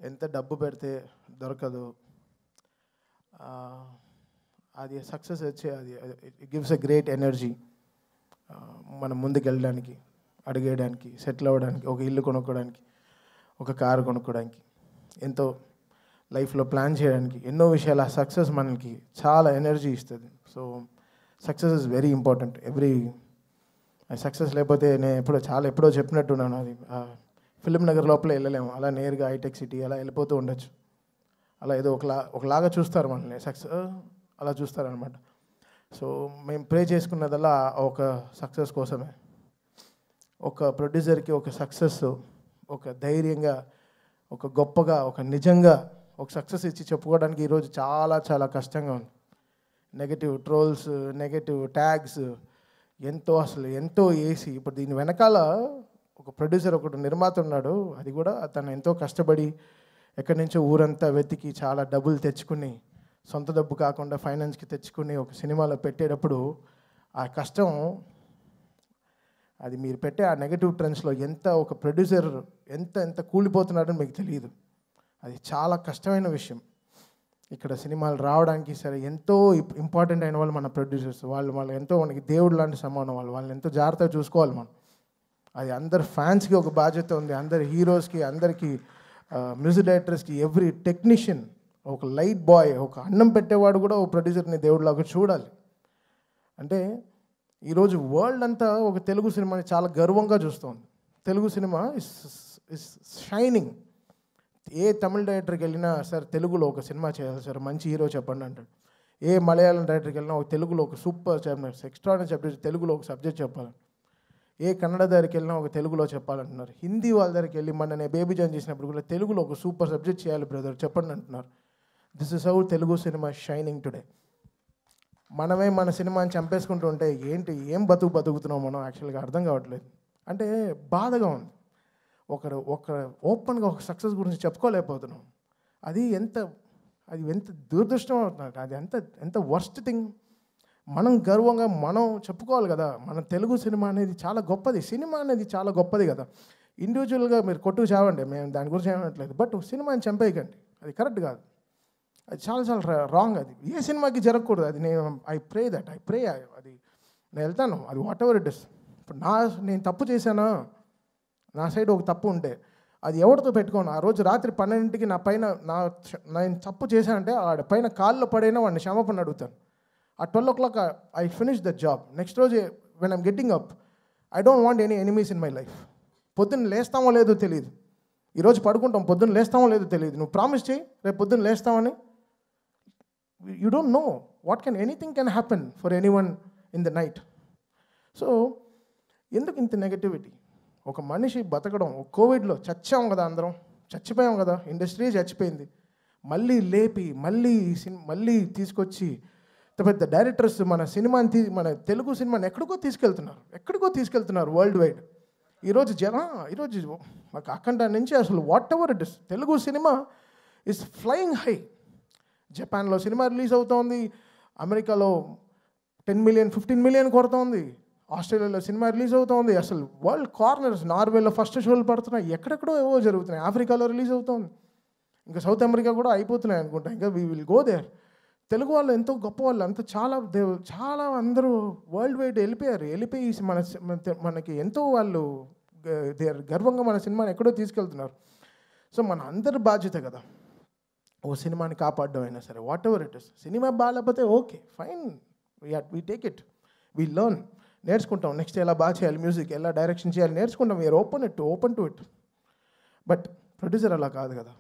ఎంత డబ్బు పెడితే దొరకదు. అది సక్సెస్ వచ్చే అది it gives a great energy మనం ముందుకు వెళ్ళడానికి, అడిగేయడానికి, సెటిల్ అవ్వడానికి, ఒక ఇల్లు కొనుక్కోవడానికి, ఒక కారు కొనుక్కోవడానికి, ఎంతో లైఫ్లో ప్లాన్ చేయడానికి, ఎన్నో విషయాలు ఆ సక్సెస్ మనకి చాలా ఎనర్జీ ఇస్తుంది. So success is very important. Success లేకపోతే నేను ఎప్పుడో చెప్పినట్టున్నాను, అది ఫిలిం నగర్ లోపల వెళ్ళలేము, అలా నేరుగా హైటెక్ సిటీ అలా వెళ్ళిపోతూ ఉండొచ్చు. అలా ఏదో ఒకలాగా చూస్తారు మనల్ని, సక్సెస్ అలా చూస్తారనమాట. సో మేము ప్రే చేసుకున్నదల్లా ఒక సక్సెస్ కోసమే. ఒక ప్రొడ్యూసర్కి ఒక సక్సెస్, ఒక ధైర్యంగా, ఒక గొప్పగా, ఒక నిజంగా ఒక సక్సెస్ ఇచ్చి చెప్పుకోవడానికి ఈరోజు చాలా చాలా కష్టంగా ఉంది. నెగటివ్ ట్రోల్స్, నెగటివ్ ట్యాగ్స్ ఎంతో వేసి, ఇప్పుడు దీని వెనకాల ఒక ప్రొడ్యూసర్, ఒకటి నిర్మాత ఉన్నాడు. అది కూడా తను ఎంతో కష్టపడి ఎక్కడి నుంచో ఊరంతా వెతికి చాలా డబ్బులు తెచ్చుకుని, సొంత డబ్బు కాకుండా ఫైనాన్స్కి తెచ్చుకుని ఒక సినిమాలో పెట్టేటప్పుడు ఆ కష్టం, అది మీరు పెట్టే ఆ నెగటివ్ ట్రెండ్స్లో ఒక ప్రొడ్యూసర్ ఎంత కూలిపోతున్నాడని మీకు తెలియదు. అది చాలా కష్టమైన విషయం. ఇక్కడ సినిమాలు రావడానికి సరే ఎంతో ఇంపార్టెంట్ అయిన వాళ్ళు మన ప్రొడ్యూసర్స్. వాళ్ళు ఎంతో మనకి దేవుడు లాంటి సమానం. వాళ్ళని ఎంతో జాగ్రత్తగా చూసుకోవాలి మనం. అది అందరు ఫ్యాన్స్కి ఒక బాధ్యత ఉంది, అందరి హీరోస్కి, అందరికీ మ్యూజిక్ డైరెక్టర్స్కి, ఎవ్రీ టెక్నీషియన్, ఒక లైట్ బాయ్, ఒక అన్నం పెట్టేవాడు కూడా ఒక ప్రొడ్యూసర్ని దేవుడిలాగా చూడాలి. అంటే ఈరోజు వరల్డ్ అంతా ఒక తెలుగు సినిమాని చాలా గర్వంగా చూస్తుంది. Telugu cinema is shining. ఏ తమిళ డైరెక్టర్కి వెళ్ళినా, సార్ తెలుగులో ఒక సినిమా చేయాలి సార్, మంచి హీరో చెప్పండి అంటాడు. ఏ మలయాళం డైరెక్టర్కి వెళ్ళినా ఒక తెలుగులో ఒక సూపర్ ఎక్స్ట్రాడినరీ సబ్జెక్ట్, తెలుగులో ఒక సబ్జెక్ట్ చెప్పాలి. ఏ కన్నడ దగ్గరికి వెళ్ళినా ఒక తెలుగులో చెప్పాలంటున్నారు. హిందీ వాళ్ళ దగ్గరికి వెళ్ళి నేను బేబీ జాన్ చేసినప్పుడు కూడా తెలుగులో ఒక సూపర్ సబ్జెక్ట్ చేయాలి బ్రదర్ చెప్పండి అంటున్నారు. This is how Telugu cinema shining today. మనమే మన సినిమాని చంపేసుకుంటూ ఉంటే ఏం బతుకుతున్నాం మనం యాక్చువల్గా అర్థం కావట్లేదు. అంటే బాధగా ఉంది. ఒక ఓపెన్గా ఒక సక్సెస్ గురించి చెప్పుకోలేకపోతున్నాం. అది ఎంత దురదృష్టం అవుతుంది. అది ఎంత వర్స్ట్ థింగ్. మనం గర్వంగా మనం చెప్పుకోవాలి కదా, మన తెలుగు సినిమా అనేది చాలా గొప్పది. సినిమా అనేది చాలా గొప్పది కదా. ఇండివిజువల్గా మీరు కొట్టుకు చావండి, మేము దాని గురించి ఏమనట్లేదు. బట్ సినిమాని చంపేయకండి, అది కరెక్ట్ కాదు. అది చాలా రాంగ్. అది ఏ సినిమాకి జరగకూడదు. అది ఐ ప్రే అది నేను వెళ్తాను, అది వాట్ ఎవర్ ఇట్ ఇస్. ఇప్పుడు నేను తప్పు చేశానా, నా సైడ్ ఒక తప్పు ఉంటే అది ఎవరితో పెట్టుకోను. ఆ రోజు రాత్రి 12కి నేను తప్పు చేశానంటే ఆడ పైన కాల్లో పడైనా వాడిని క్షమాపణ అడుగుతాను. ఆ 12 o'clock I finish the job. Next రోజు when I'm getting up, I don't want any enemies in my life. పొద్దున్న లేస్తామో లేదో తెలియదు, ఈరోజు పడుకుంటాం, పొద్దున్న లేస్తామో లేదో తెలియదు. నువ్వు ప్రామిస్ చేయి రేపు పొద్దున్న లేస్తామని. You don't know anything can happen for anyone in the night. So ఎందుకు ఇంత నెగటివిటీ? ఒక మనిషి బతకడం, కోవిడ్లో చచ్చాం కదా, అందరం చచ్చిపోయాం కదా, ఇండస్ట్రీ చచ్చిపోయింది. మళ్ళీ లేపి మళ్ళీ తీసుకొచ్చి పెద్ద డైరెక్టర్స్ మన తెలుగు సినిమాని ఎక్కడికో తీసుకెళ్తున్నారు వరల్డ్ వైడ్. ఈరోజు మాకు అఖండ నుంచి అసలు what ever it is, Telugu cinema is flying high. జపాన్లో సినిమా రిలీజ్ అవుతోంది, అమెరికాలో 10 million 15 million కొడుతోంది, ఆస్ట్రేలియాలో సినిమా రిలీజ్ అవుతోంది. అసలు వరల్డ్ కార్నర్స్, నార్వేలో ఫస్ట్ షోలు పడుతున్నాయి, ఎక్కడెక్కడో ఏవో జరుగుతున్నాయి, ఆఫ్రికాలో రిలీజ్ అవుతోంది, ఇంకా సౌత్ అమెరికా కూడా అయిపోతున్నాయి అనుకుంటా. ఇంకా we will go there. Telugu వాళ్ళు ఎంతో గొప్ప వాళ్ళు, అంత చాలా అందరూ వరల్డ్ వైడ్ వెళ్ళిపోయి మనకి ఎంతో వాళ్ళు గర్వంగా మన సినిమాని ఎక్కడో తీసుకెళ్తున్నారు. సో మన అందరి బాధ్యత కదా ఓ సినిమాని కాపాడడం అయినా సరే, whatever it is. Cinema బాగాలేకపోతే okay fine, we take it, we learn, నేర్చుకుంటాం. నెక్స్ట్ ఎలా బాగా చేయాలి, మ్యూజిక్ ఎలా డైరెక్షన్ చేయాలి నేర్చుకుంటాం. We are open to it. But producer అలా కాదు కదా.